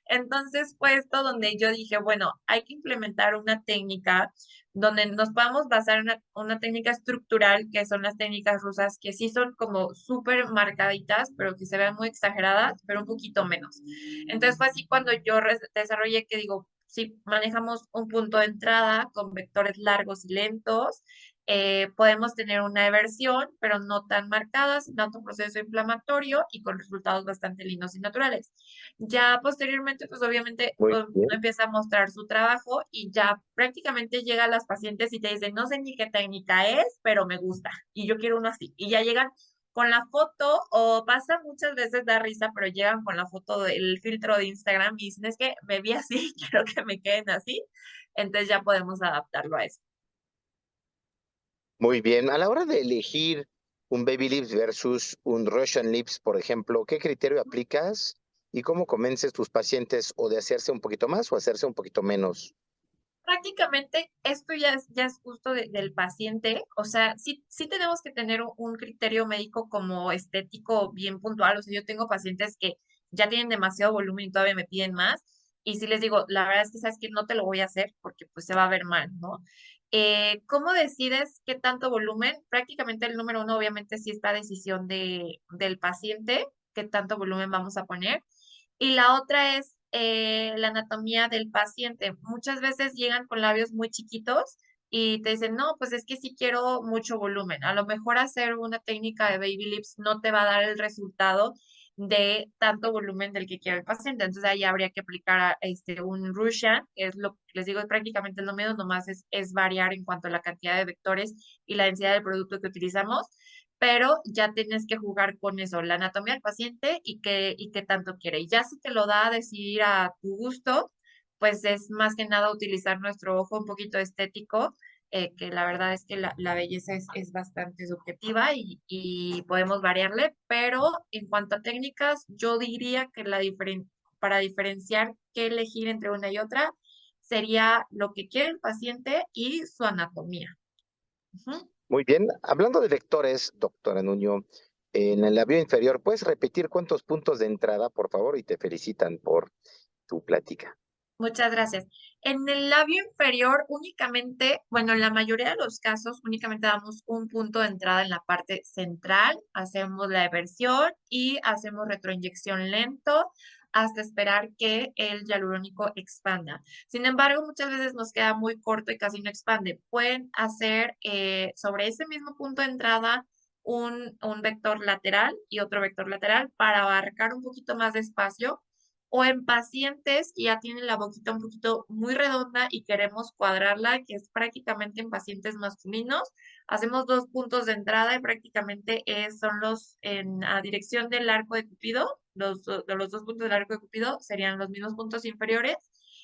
Entonces fue esto donde yo dije, bueno, hay que implementar una técnica donde nos podamos basar en una técnica estructural, que son las técnicas rusas, que sí son como súper marcaditas, pero que se vean muy exageradas, pero un poquito menos. Entonces fue así cuando yo desarrollé que digo, si manejamos un punto de entrada con vectores largos y lentos, podemos tener una eversión, pero no tan marcada, sin tanto proceso inflamatorio y con resultados bastante lindos y naturales. Ya posteriormente, pues obviamente Muy uno bien. empieza a mostrar su trabajo y ya prácticamente llega a las pacientes y te dicen, no sé ni qué técnica es, pero me gusta y yo quiero uno así. Y ya llegan con la foto o pasa muchas veces, da risa, pero llegan con la foto del filtro de Instagram y dicen, es que me vi así, quiero que me queden así. Entonces ya podemos adaptarlo a eso. Muy bien. A la hora de elegir un Baby Lips versus un Russian Lips, por ejemplo, ¿qué criterio aplicas y cómo convences tus pacientes o de hacerse un poquito más o hacerse un poquito menos? Prácticamente esto ya es gusto del paciente, o sea, sí tenemos que tener un criterio médico como estético bien puntual, o sea, yo tengo pacientes que ya tienen demasiado volumen y todavía me piden más, y si les digo, la verdad es que sabes que no te lo voy a hacer porque pues se va a ver mal, ¿no? ¿Cómo decides qué tanto volumen? Prácticamente el número uno obviamente sí está a decisión del paciente, qué tanto volumen vamos a poner. Y la otra es la anatomía del paciente. Muchas veces llegan con labios muy chiquitos y te dicen, no, pues es que sí quiero mucho volumen. A lo mejor hacer una técnica de baby lips no te va a dar el resultado de tanto volumen del que quiere el paciente. Entonces ahí habría que aplicar un Russian, que es lo que les digo, es prácticamente lo mismo, nomás es variar en cuanto a la cantidad de vectores y la densidad del producto que utilizamos, pero ya tienes que jugar con eso, la anatomía del paciente y qué tanto quiere. Y ya si te lo da a decidir a tu gusto, pues es más que nada utilizar nuestro ojo un poquito estético, que la verdad es que la belleza es bastante subjetiva y podemos variarle, pero en cuanto a técnicas, yo diría que para diferenciar qué elegir entre una y otra sería lo que quiere el paciente y su anatomía. Ujú. Muy bien. Hablando de vectores, doctora Nuño, en el labio inferior, ¿puedes repetir cuántos puntos de entrada, por favor? Y te felicitan por tu plática. Muchas gracias. En el labio inferior únicamente, bueno, en la mayoría de los casos únicamente damos un punto de entrada en la parte central, hacemos la eversión y hacemos retroinyección lento hasta esperar que el hialurónico expanda. Sin embargo, muchas veces nos queda muy corto y casi no expande. Pueden hacer sobre ese mismo punto de entrada un vector lateral y otro vector lateral para abarcar un poquito más de espacio o en pacientes que ya tienen la boquita un poquito muy redonda y queremos cuadrarla, que es prácticamente en pacientes masculinos. Hacemos dos puntos de entrada y prácticamente son a dirección del arco de Cupido. De los dos puntos del arco de Cupido serían los mismos puntos inferiores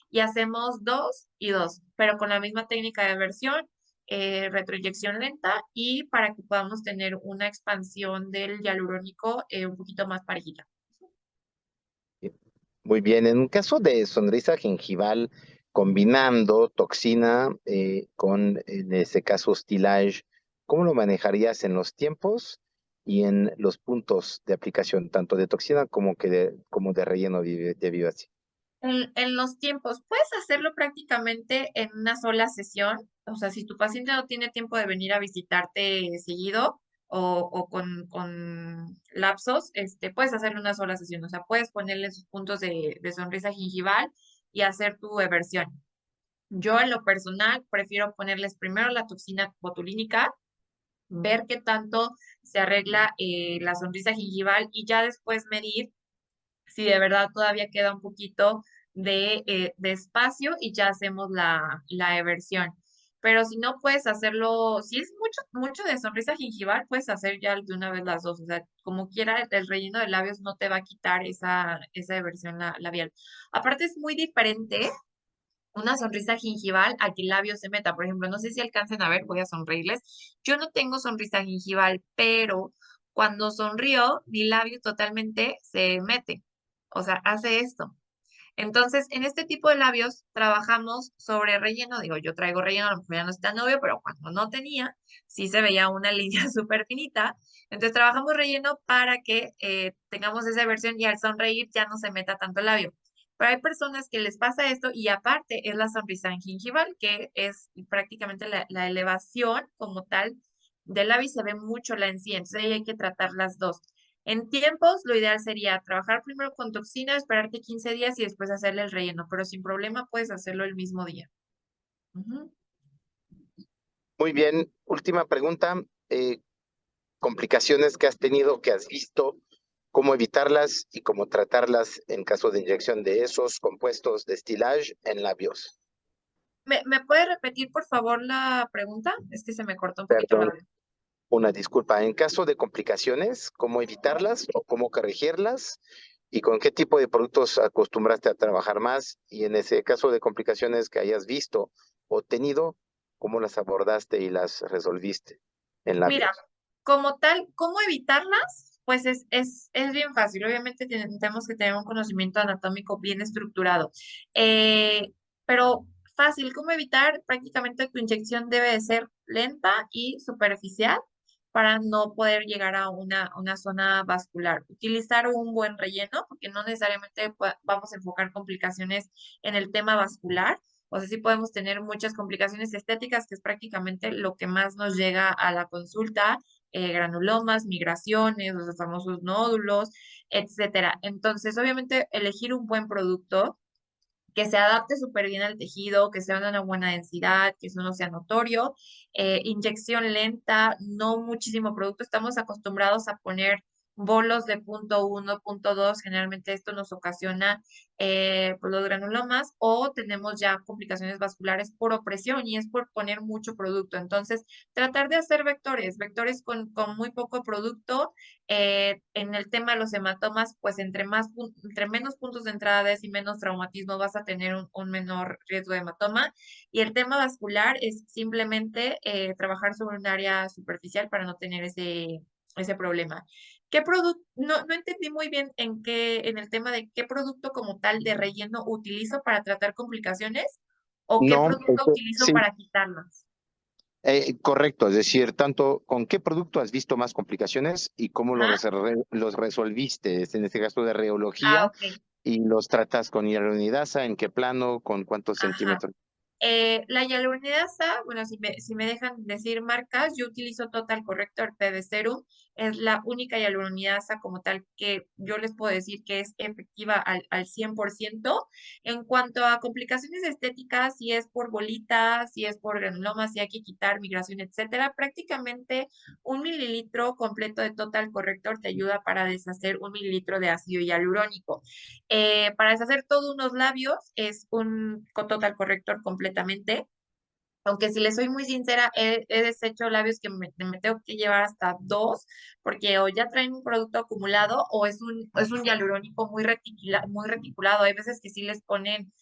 y hacemos dos y dos, pero con la misma técnica de versión, retroinyección lenta y para que podamos tener una expansión del hialurónico un poquito más parejita. Muy bien. En un caso de sonrisa gengival, combinando toxina con, en este caso, Stillage, ¿cómo lo manejarías en los tiempos y en los puntos de aplicación, tanto de toxina como de relleno de Vivaci? En los tiempos, puedes hacerlo prácticamente en una sola sesión. O sea, si tu paciente no tiene tiempo de venir a visitarte seguido o con lapsos, puedes hacerle una sola sesión. O sea, puedes ponerle sus puntos de sonrisa gingival y hacer tu eversión. Yo en lo personal prefiero ponerles primero la toxina botulínica, ver qué tanto se arregla la sonrisa gingival y ya después medir si de verdad todavía queda un poquito de espacio y ya hacemos la eversión. pero si no puedes hacerlo, si es mucho de sonrisa gingival, puedes hacer ya de una vez las dos, o sea, como quiera, el relleno de labios no te va a quitar esa diversión labial. Aparte es muy diferente una sonrisa gingival a que el labio se meta. Por ejemplo, no sé si alcancen a ver, voy a sonreírles. Yo no tengo sonrisa gingival, pero cuando sonrío, mi labio totalmente se mete. O sea, hace esto. Entonces, en este tipo de labios trabajamos sobre relleno. Digo, yo traigo relleno, a lo mejor ya no está novio, pero cuando no tenía, sí se veía una línea súper finita. Entonces, trabajamos relleno para que tengamos esa versión y al sonreír ya no se meta tanto el labio. Pero hay personas que les pasa esto y aparte es la sonrisa gingival, que es prácticamente la elevación como tal del labio y se ve mucho la encía. Entonces, ahí hay que tratar las dos. En tiempos, lo ideal sería trabajar primero con toxina, esperarte 15 días y después hacerle el relleno, pero sin problema puedes hacerlo el mismo día. Ujú. Muy bien. Última pregunta. Complicaciones que has tenido, que has visto, cómo evitarlas y cómo tratarlas en caso de inyección de esos compuestos de Stillage en labios. ¿Me puede repetir, por favor, la pregunta? Es que se me cortó un poquito la Perdón, audio. una disculpa. En caso de complicaciones, ¿cómo evitarlas o cómo corregirlas? ¿Y con qué tipo de productos acostumbraste a trabajar más? Y en ese caso de complicaciones que hayas visto o tenido, ¿cómo las abordaste y las resolviste en Mira, labios? como tal, ¿cómo evitarlas? Pues es bien fácil. Obviamente tenemos que tener un conocimiento anatómico bien estructurado. Eh, pero fácil, ¿cómo evitar? Prácticamente tu inyección debe de ser lenta y superficial para no poder llegar a una zona vascular. Utilizar un buen relleno, porque no necesariamente vamos a enfocar complicaciones en el tema vascular. O sea, sí podemos tener muchas complicaciones estéticas, que es prácticamente lo que más nos llega a la consulta, granulomas, migraciones, los famosos nódulos, etcétera. Entonces, obviamente, elegir un buen producto que se adapte súper bien al tejido, que sea de una buena densidad, que eso no sea notorio, inyección lenta, no muchísimo producto. Estamos acostumbrados a poner bolos de punto uno, punto dos, generalmente esto nos ocasiona pues los granulomas o tenemos ya complicaciones vasculares por opresión y es por poner mucho producto. Entonces, tratar de hacer vectores con muy poco producto. En el tema de los hematomas, pues entre menos puntos de entrada y menos traumatismo vas a tener un menor riesgo de hematoma. Y el tema vascular es simplemente trabajar sobre un área superficial para no tener ese problema. ¿Qué producto? No entendí muy bien en el tema de qué producto como tal de relleno utilizo para tratar complicaciones o qué No, producto utilizo sí, para quitarlas. correcto, es decir, tanto con qué producto has visto más complicaciones y cómo Ajá. los resolviste, en este caso de Ah, reología, ok. y los tratas con hyaluronidasa, en qué plano, con cuántos Ajá. centímetros. La hialuronidasa, bueno, si me dejan decir marcas, yo utilizo Total Corrector PB Serum. Es la única hialuronidasa como tal que yo les puedo decir que es efectiva al 100%. En cuanto a complicaciones estéticas, si es por bolitas, si es por granulomas, si hay que quitar migración, etcétera, prácticamente 1 mililitro completo de Total Corrector te ayuda para deshacer 1 mililitro de ácido hialurónico. Para deshacer todos unos labios es un total corrector completamente. Aunque si les soy muy sincera, he deshecho labios que me tengo que llevar hasta dos, porque o ya traen un producto acumulado o es un hialurónico muy reticulado. Hay veces que sí les ponen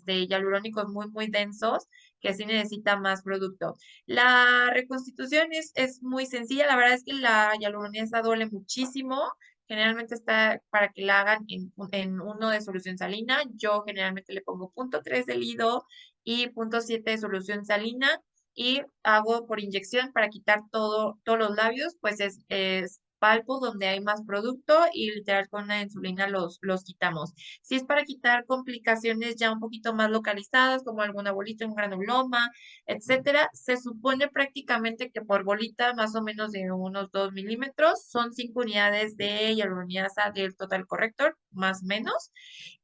hialurónicos muy densos, que sí necesita más producto. La reconstitución es muy sencilla. La verdad es que la hialuronesa duele muchísimo. Generalmente está para que la hagan en uno de solución salina. Yo generalmente le pongo 0,3 de lido y 0,7 de solución salina y hago por inyección para quitar todos los labios, pues es palpo donde hay más producto y literal con la insulina los quitamos. Si es para quitar complicaciones ya un poquito más localizadas, como alguna bolita, un granuloma, etcétera, se supone prácticamente que por bolita más o menos de unos 2 milímetros son 5 unidades de hialuronidasa del Total Corrector, más o menos.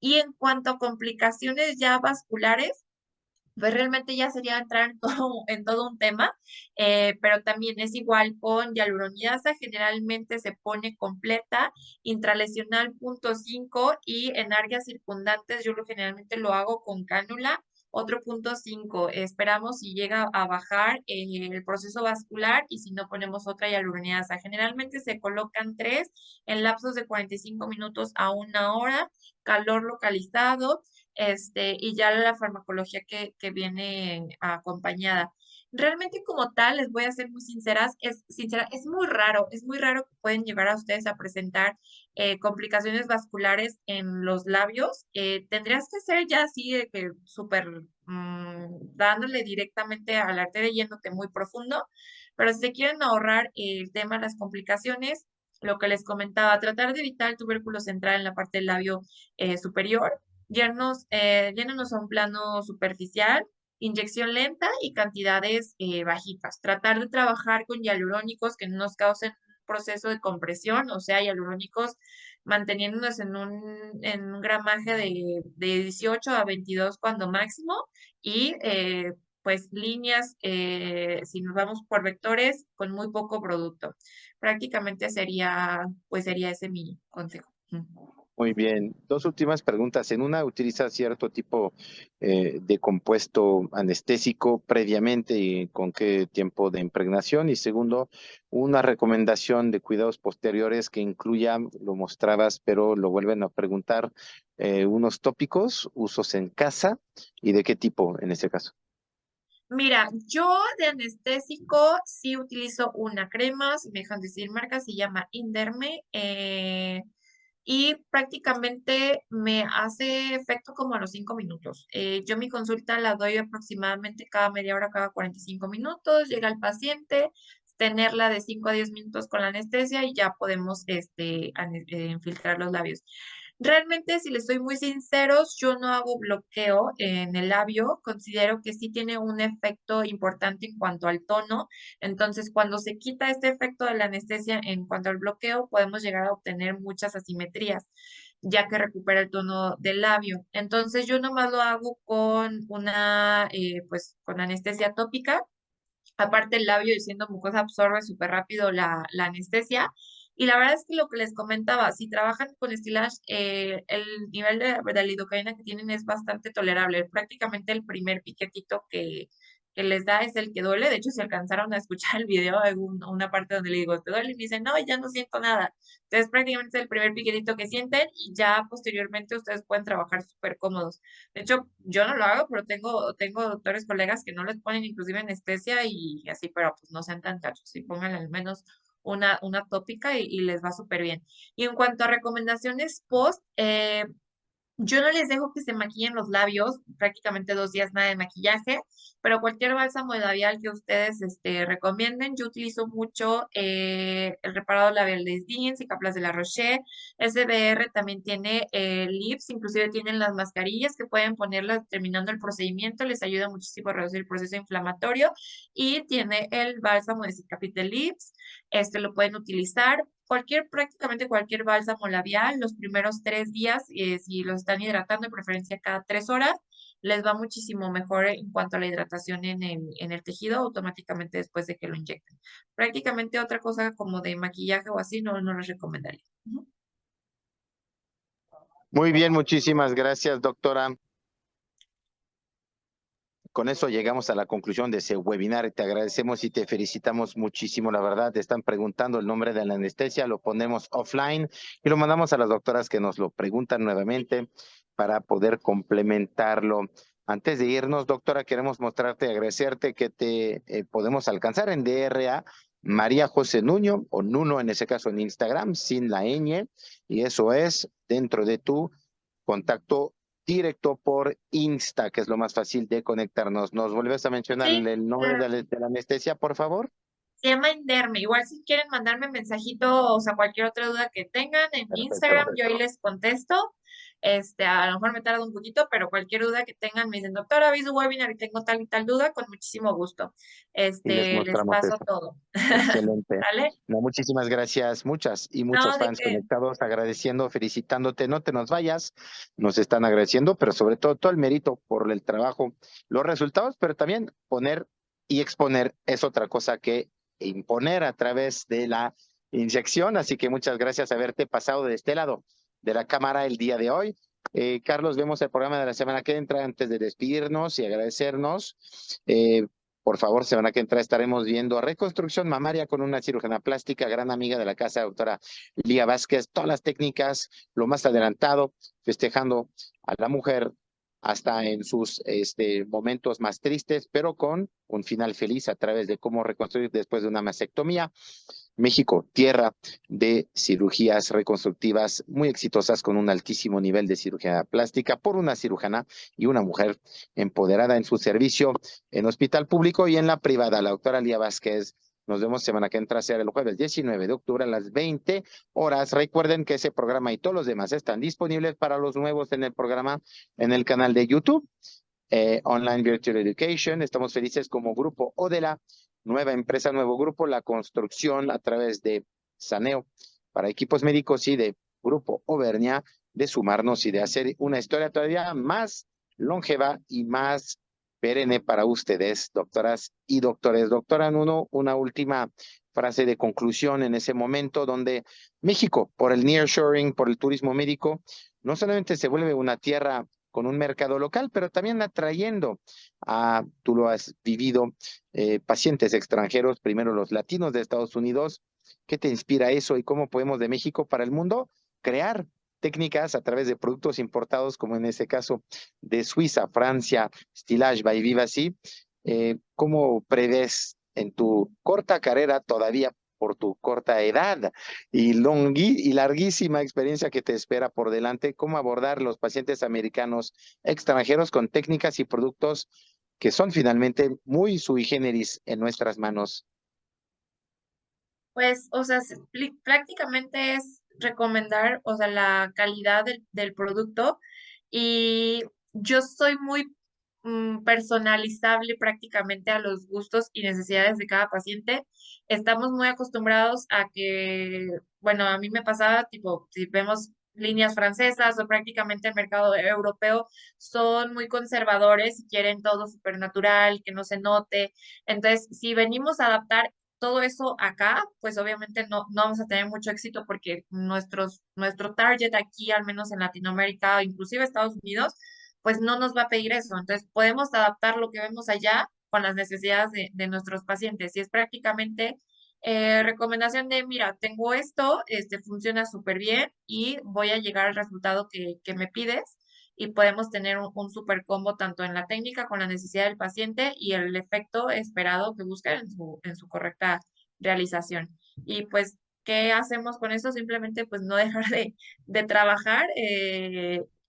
Y en cuanto a complicaciones ya vasculares, pues realmente ya sería entrar en todo un tema, pero también es igual con hialuronidasa, generalmente se pone completa, intralesional 0,5 y en áreas circundantes yo generalmente lo hago con cánula Otro punto 5, esperamos si llega a bajar el proceso vascular y si no ponemos otra hialuronidasa. Generalmente se colocan 3 en lapsos de 45 minutos a 1 hora, calor localizado, y ya la farmacología que viene acompañada. Realmente como tal, les voy a ser muy sincera, es muy raro que pueden llegar a ustedes a presentar complicaciones vasculares en los labios. Tendrías que ser ya así de que súper dándole directamente a la arteria yéndote muy profundo, pero si se quieren ahorrar el tema de las complicaciones, lo que les comentaba, tratar de evitar el tubérculo central en la parte del labio superior, yéndonos a un plano superficial, inyección lenta y cantidades bajitas. Tratar de trabajar con hialurónicos que no nos causen proceso de compresión, o sea, hialurónicos manteniéndonos en un gramaje de 18 a 22 cuando máximo y pues líneas, si nos vamos por vectores, con muy poco producto. Prácticamente sería ese mi consejo. Muy bien. Dos últimas preguntas. En una, ¿utiliza cierto tipo de compuesto anestésico previamente y con qué tiempo de impregnación? Y segundo, una recomendación de cuidados posteriores que incluya, lo mostrabas, pero lo vuelven a preguntar, unos tópicos, usos en casa y de qué tipo en este caso. Mira, yo de anestésico sí utilizo una crema, si me dejan decir marca, se llama Inderme, y prácticamente me hace efecto como a los 5 minutos. Yo mi consulta la doy aproximadamente cada media hora, cada 45 minutos, llega el paciente, tenerla de 5 a 10 minutos con la anestesia y ya podemos infiltrar los labios. Realmente, si les soy muy sinceros, yo no hago bloqueo en el labio. Considero que sí tiene un efecto importante en cuanto al tono. Entonces, cuando se quita este efecto de la anestesia en cuanto al bloqueo, podemos llegar a obtener muchas asimetrías, ya que recupera el tono del labio. Entonces, yo nomás lo hago con pues, con anestesia tópica. Aparte, el labio, y siendo mucosa, absorbe súper rápido la anestesia. Y la verdad es que lo que les comentaba, si trabajan con Estilash, el nivel de lidocaína que tienen es bastante tolerable. Prácticamente el primer piquetito que les da es el que duele. De hecho, si alcanzaron a escuchar el video, hay una parte donde le digo, ¿te duele? Y me dicen, no, ya no siento nada. Entonces, prácticamente es el primer piquetito que sienten y ya posteriormente ustedes pueden trabajar súper cómodos. De hecho, yo no lo hago, pero tengo doctores, colegas que no les ponen inclusive anestesia y así, pero pues no sean tan cachos, y pónganle al menos una tópica y les va súper bien. Y en cuanto a recomendaciones post, yo no les dejo que se maquillen los labios, prácticamente 2 días nada de maquillaje, pero cualquier bálsamo labial que ustedes recomienden. Yo utilizo mucho el reparador labial de Skin, Cicaplas de la Roche, SBR también tiene lips, inclusive tienen las mascarillas que pueden ponerlas terminando el procedimiento, les ayuda muchísimo a reducir el proceso inflamatorio y tiene el bálsamo de Cicapit de Lips, lo pueden utilizar prácticamente cualquier bálsamo labial, los primeros 3 días, si los están hidratando, de preferencia cada 3 horas, les va muchísimo mejor en cuanto a la hidratación en el tejido automáticamente después de que lo inyecten. Prácticamente otra cosa como de maquillaje o así no les recomendaría. Ujú. Muy bien, muchísimas gracias, doctora. Con eso llegamos a la conclusión de ese webinar. Te agradecemos y te felicitamos muchísimo. La verdad, te están preguntando el nombre de la anestesia, lo ponemos offline y lo mandamos a las doctoras que nos lo preguntan nuevamente para poder complementarlo. Antes de irnos, doctora, queremos mostrarte, agradecerte que te podemos alcanzar en DRA María José Nuño o Nuno en ese caso en Instagram, sin la ñ, y eso es dentro de tu contacto directo por Insta, que es lo más fácil de conectarnos. ¿Nos vuelves a mencionar Sí, el nombre claro. de la anestesia, por favor? Se llama Inderme. Igual si quieren mandarme mensajito, o sea, cualquier otra duda que tengan en Perfecto. Instagram, yo ahí les contesto. A lo mejor me tarda un poquito, pero cualquier duda que tengan, me dicen, doctora, vi su webinar y tengo tal y tal duda, con muchísimo gusto. Y les Les mostramos paso eso. todo. Excelente. ¿Sale? No, muchísimas gracias, muchas y muchos No, de fans qué. conectados, agradeciendo, felicitándote, no te nos vayas, nos están agradeciendo, pero sobre todo el mérito por el trabajo, los resultados, pero también poner y exponer es otra cosa que imponer a través de la inyección, así que muchas gracias haberte pasado de este lado de la cámara el día de hoy. Carlos, vemos el programa de la semana que entra antes de despedirnos y agradecernos. Por favor, semana que entra estaremos viendo reconstrucción mamaria con una cirujana plástica, gran amiga de la casa, doctora Lía Vázquez, todas las técnicas, lo más adelantado, festejando a la mujer hasta en sus momentos más tristes, pero con un final feliz a través de cómo reconstruir después de una mastectomía. México, tierra de cirugías reconstructivas muy exitosas con un altísimo nivel de cirugía plástica por una cirujana y una mujer empoderada en su servicio en hospital público y en la privada. La doctora Lía Vázquez. Nos vemos semana que entra, será el jueves 19 de octubre a las 20 horas. Recuerden que ese programa y todos los demás están disponibles para los nuevos en el programa, en el canal de YouTube. Online Virtual Education. Estamos felices como grupo o de la nueva empresa, nuevo grupo, la construcción a través de Saneo para equipos médicos y de Grupo Auvernia, de sumarnos y de hacer una historia todavía más longeva y más perenne para ustedes, doctoras y doctores. Doctora Nuno, una última frase de conclusión en ese momento donde México, por el nearshoring, por el turismo médico, no solamente se vuelve una tierra con un mercado local, pero también atrayendo tú lo has vivido, pacientes extranjeros, primero los latinos de Estados Unidos. ¿Qué te inspira eso y cómo podemos de México para el mundo crear técnicas a través de productos importados, como en este caso de Suiza, Francia, Stillage by Vivasi? ¿Cómo prevés en tu corta carrera todavía por tu corta edad y larguísima experiencia que te espera por delante, cómo abordar los pacientes americanos extranjeros con técnicas y productos que son finalmente muy sui generis en nuestras manos? Pues, o sea, prácticamente es recomendar, o sea, la calidad del producto y yo soy muy personalizable prácticamente a los gustos y necesidades de cada paciente. Estamos muy acostumbrados a que, bueno, a mí me pasaba, tipo, si vemos líneas francesas o prácticamente el mercado europeo, son muy conservadores y quieren todo supernatural, que no se note. Entonces, si venimos a adaptar todo eso acá, pues obviamente no vamos a tener mucho éxito porque nuestro target aquí, al menos en Latinoamérica, o inclusive Estados Unidos, pues no nos va a pedir eso. Entonces podemos adaptar lo que vemos allá con las necesidades de nuestros pacientes. Y es prácticamente recomendación de, mira, tengo esto, funciona súper bien y voy a llegar al resultado que me pides y podemos tener un super combo tanto en la técnica con la necesidad del paciente y el efecto esperado que busca en su correcta realización. Y pues, ¿qué hacemos con eso? Simplemente pues no dejar de trabajar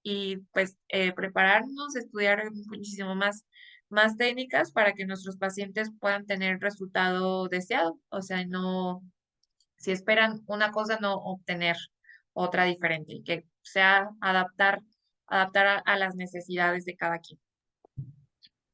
y pues prepararnos, estudiar muchísimo más técnicas para que nuestros pacientes puedan tener el resultado deseado. O sea, no, si esperan una cosa, no obtener otra diferente y que sea adaptar a las necesidades de cada quien.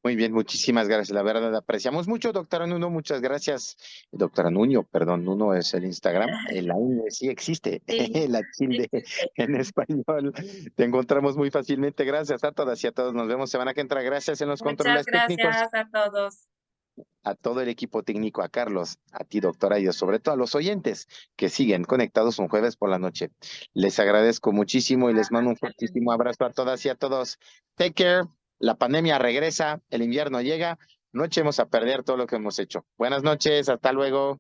Muy bien, muchísimas gracias. La verdad, apreciamos mucho, doctora Nuno. Muchas gracias. Doctora Nuño, perdón, Nuno es el Instagram. La N sí existe, Sí, la sí tilde existe. en español. Te encontramos muy fácilmente. Gracias a todas y a todos. Nos vemos semana que entra. Gracias en los Muchas controles técnicos, gracias a todos. a todo el equipo técnico, a Carlos, a ti, doctora, y sobre todo a los oyentes que siguen conectados un jueves por la noche. Les agradezco muchísimo y les mando un fuertísimo abrazo a todas y a todos. Take care. La pandemia regresa, el invierno llega. No echemos a perder todo lo que hemos hecho. Buenas noches, hasta luego.